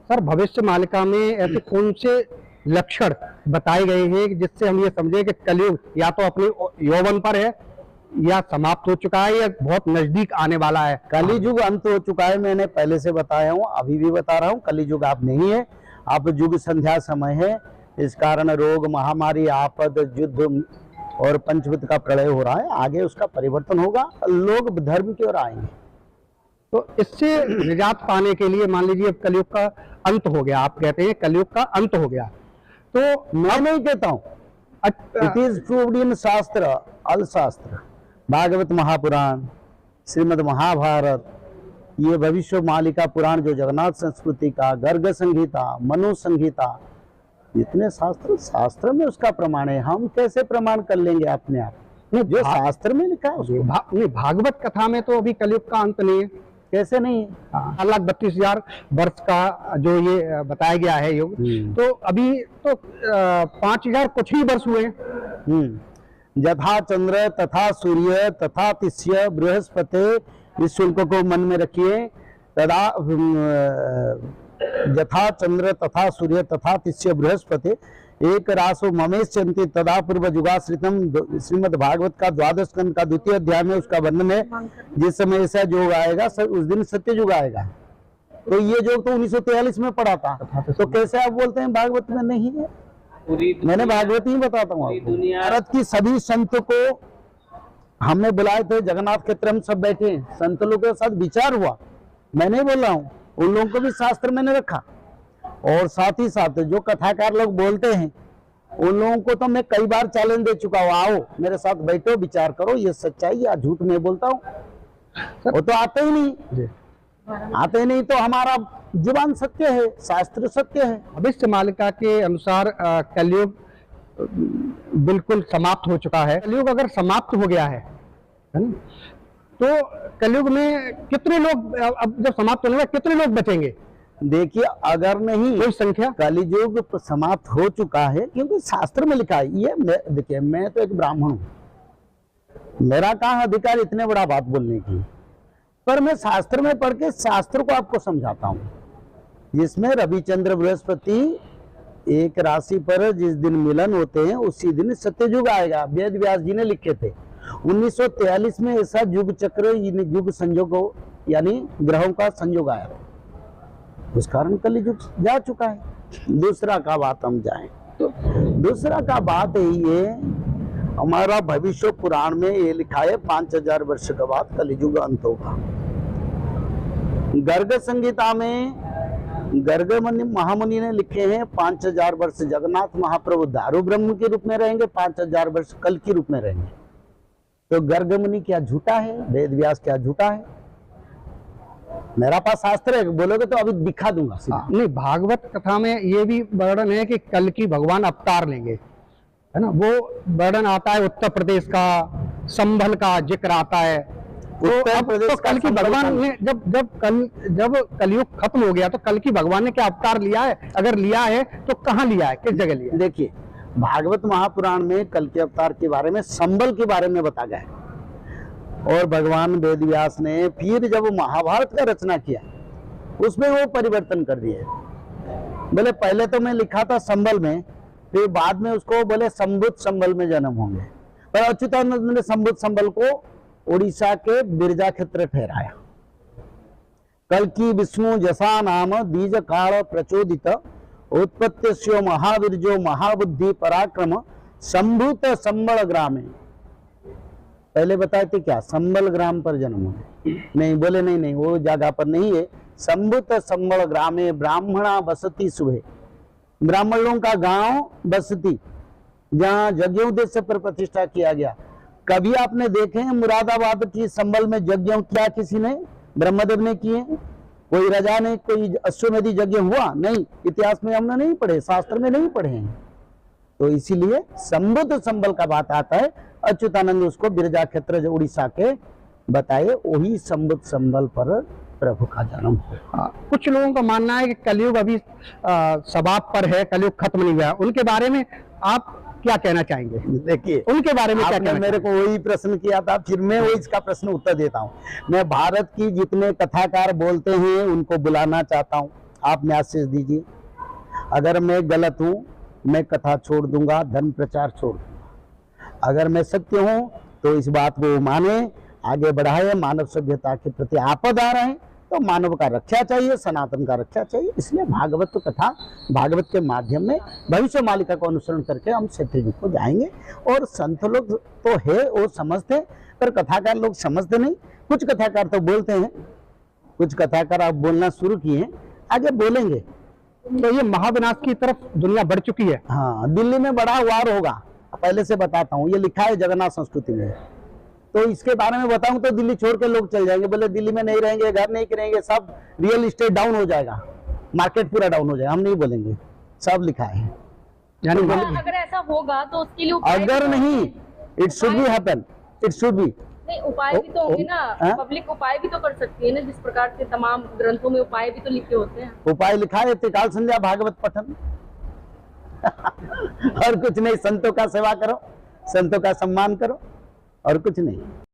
Sir भविष्य मालिका में ऐसे कौन से लक्षण बताए गए हैं जिससे हम ये समझे कि कलयुग या तो अपने यौवन पर है या समाप्त हो चुका है या बहुत नजदीक आने वाला है? कलियुग अंत हो चुका है, मैंने पहले से बताया हूँ, अभी भी बता रहा हूँ। कलियुग आप नहीं है, आप युग संध्या समय है। इस कारण रोग, महामारी, आपद, युद्ध और पंचभूत का प्रलय हो रहा है। आगे उसका परिवर्तन होगा, लोग धर्म की ओर आएंगे। तो इससे निजात पाने के लिए मान लीजिए कलयुग का अंत हो गया, आप कहते हैं कलयुग का अंत हो गया, तो मैं नहीं कहता हूँ, इट इज प्रूव्ड इन शास्त्र, अल शास्त्र, भागवत महापुराण, श्रीमद् महाभारत, ये भविष्य मालिका पुराण जो जगन्नाथ संस्कृति का, गर्ग संहिता, मनु संहिता, इतने शास्त्र में उसका प्रमाण है। हम कैसे प्रमाण कर लेंगे अपने आप? जो शास्त्र में लिखा है नहीं, भागवत कथा में तो अभी कलयुग का अंत नहीं है। कैसे नहीं है? 4,32,000 वर्ष का जो ये बताया गया है युग, तो अभी तो 5,000 कुछ ही वर्ष हुए हैं। यथा चंद्र तथा सूर्य तथा तिष्य बृहस्पति, इस शुल्क को मन में रखिए। तथा यथा चंद्र तथा सूर्य तथा तिष्य बृहस्पति एक रासो ममेश्यन्ति तदा पूर्व युगाश्रितम, श्रीमद् भागवत का 12 स्कंद का 2य अध्याय में उसका वर्णन है। जिस समय ऐसा योग आएगा उस दिन सत्य युग आएगा। तो ये योग तो 1943 में पढ़ा था, तो कैसे आप बोलते हैं भागवत में नहीं है? मैंने भागवत ही बताता हूँ। भारत की सभी संतों को हमने बुलाए थे, जगन्नाथ क्षेत्र में सब बैठे, संत लोगों के साथ विचार हुआ। मैं नहीं बोल रहा हूँ, उन लोगों को भी शास्त्र मैंने रखा। और साथ ही साथ जो कथाकार लोग बोलते हैं उन लोगों को तो मैं कई बार चैलेंज दे चुका हूँ, आओ मेरे साथ बैठो, विचार करो, ये सच्चाई या झूठ में बोलता हूँ। वो तो आते ही नहीं, तो हमारा जुबान सत्य है, शास्त्र सत्य है। भविष्य मालिका के अनुसार कलयुग बिल्कुल समाप्त हो चुका है। कलयुग अगर समाप्त हो गया है ना, तो कलयुग में कितने लोग, अब जब समाप्त होने में कितने लोग बचेंगे? देखिए, अगर नहीं कोई संख्या, कलियुग समाप्त हो चुका है क्योंकि शास्त्र में लिखा है। ये देखिए, मैं तो एक ब्राह्मण हूँ, मेरा कहाँ अधिकार इतने बड़ा बात बोलने की, पर मैं शास्त्र में पढ़ के शास्त्र को आपको समझाता हूँ। जिसमें रविचंद्र बृहस्पति एक राशि पर जिस दिन मिलन होते हैं उसी दिन सत्ययुग आएगा। वेद व्यास जी ने लिखे थे। 1943 में ऐसा युग चक्र, युग संयोग यानी ग्रहों का संयोग आया था, उस कारण कलियुग जा चुका है। दूसरा का बात हम जाएं तो दूसरा का बात है, ये हमारा भविष्य पुराण में ये लिखा है 5,000 वर्ष के बाद कलियुग अंत होगा। गर्ग संहिता में गर्ग महामुनि ने लिखे हैं 5,000 वर्ष जगन्नाथ महाप्रभु दारू ब्रह्म के रूप में रहेंगे, 5,000 वर्ष कल के रूप में रहेंगे। तो गर्ग मुनि क्या झूठा है? वेद व्यास क्या झूठा है? मेरा पास शास्त्र है, बोलोगे तो अभी दिखा दूंगा। नहीं, भागवत कथा में ये भी वर्णन है कि कल की भगवान अवतार लेंगे, है ना। वो वर्णन आता है उत्तर प्रदेश का, संभल का जिक्र आता है। उत्तर प्रदेश तो कल की भगवान ने जब कलयुग खत्म हो गया तो कल की भगवान ने क्या अवतार लिया है? अगर लिया है तो कहाँ लिया है, किस जगह लिया है? देखिए, भागवत महापुराण में कल के अवतार के बारे में, संबल के बारे में बताया गया है। और भगवान वेद व्यास ने फिर जब महाभारत का रचना किया उसमें वो परिवर्तन कर दिए। बोले पहले तो मैं लिखा था संबल में, फिर बाद में उसको बोले संबुत संबल में जन्म होंगे। पर अच्युतानंद ने संबुत संबल को उड़ीसा के बिरजा क्षेत्र ठहराया। कल की विष्णु जसा नाम बीज काल प्रचोदित उत्पत्तिस्यो महावीर्यो महाबुद्धि पराक्रम संभूत संबल ग्रामे। पहले बताए थे क्या संबल ग्राम पर जन्म हुए? नहीं, बोले नहीं, वो जगह पर नहीं है। संभूत संबल ग्रामे ब्राह्मणा बसती सुबह, ब्राह्मण लोगों का गांव बसती, जहाँ यज्ञोद्देश्य पर प्रतिष्ठा किया गया। कभी आपने देखे हैं मुरादाबाद की संबल में यज्ञ किया किसी ने? ब्रह्मदेव ने किए? कोई राजा ने कोई अश्वमेध यज्ञ हुआ? नहीं, इतिहास में हमने नहीं पढ़े, शास्त्र में नहीं पढ़े हैं। तो इसीलिए संबुद्ध संबल का बात आता है। अच्युतानंद उसको बिरजा क्षेत्र जो उड़ीसा के बताए, वही संबुद्ध संबल पर प्रभु का जन्म हुआ। कुछ लोगों का मानना है कि कलयुग अभी समाप्त पर है, कलयुग खत्म नहीं हुआ। उनके बारे में आप क्या कहना चाहेंगे? देखिए, उनके बारे में क्या कहना? मेरे को वही प्रश्न किया था, फिर मैं वही इसका प्रश्न उत्तर देता हूँ। मैं भारत की जितने कथाकार बोलते हैं उनको बुलाना चाहता हूँ। आप मैसेज दीजिए। अगर मैं गलत हूं, मैं कथा छोड़ दूंगा, धर्म प्रचार छोड़ दूंगा। अगर मैं सत्य हूं तो इस बात को माने, आगे बढ़ाए। मानव सभ्यता के प्रति आपद आ रहे हैं तो मानव का रक्षा चाहिए, सनातन का रक्षा चाहिए। इसलिए भागवत कथा, भागवत के माध्यम में भविष्य मालिका को अनुसरण करके हम सत्य युग को जाएंगे। और संत लोग तो है वो समझते, पर कथाकार लोग समझते नहीं। कुछ कथाकार तो बोलते हैं, कुछ कथाकार आप बोलना शुरू किए हैं, आगे बोलेंगे। तो ये महाविनाश की तरफ दुनिया बढ़ चुकी है। हाँ, दिल्ली में बड़ा वार होगा, पहले से बताता हूँ। ये लिखा है जगन्नाथ संस्कृति में। तो इसके बारे में बताऊं तो दिल्ली छोड़ के लोग चल जाएंगे, बोले दिल्ली में नहीं रहेंगे, घर नहीं करेंगे, सब रियल एस्टेट डाउन हो जाएगा, मार्केट पूरा डाउन हो जाएगा। हम नहीं बोलेंगे, सब लिखा है। यानी अगर ऐसा होगा तो उसके लिए अगर नहीं, it should be happen, it should be. नहीं, उपाय भी तो होंगे ना, पब्लिक उपाय भी तो कर सकती है ना, जिस प्रकार से तमाम ग्रंथों में उपाय भी तो लिखे होते हैं। उपाय लिखा है त्रिकाल संध्या भागवत पठन। और कुछ नहीं, संतों का सेवा करो, संतों का सम्मान करो, और कुछ नहीं।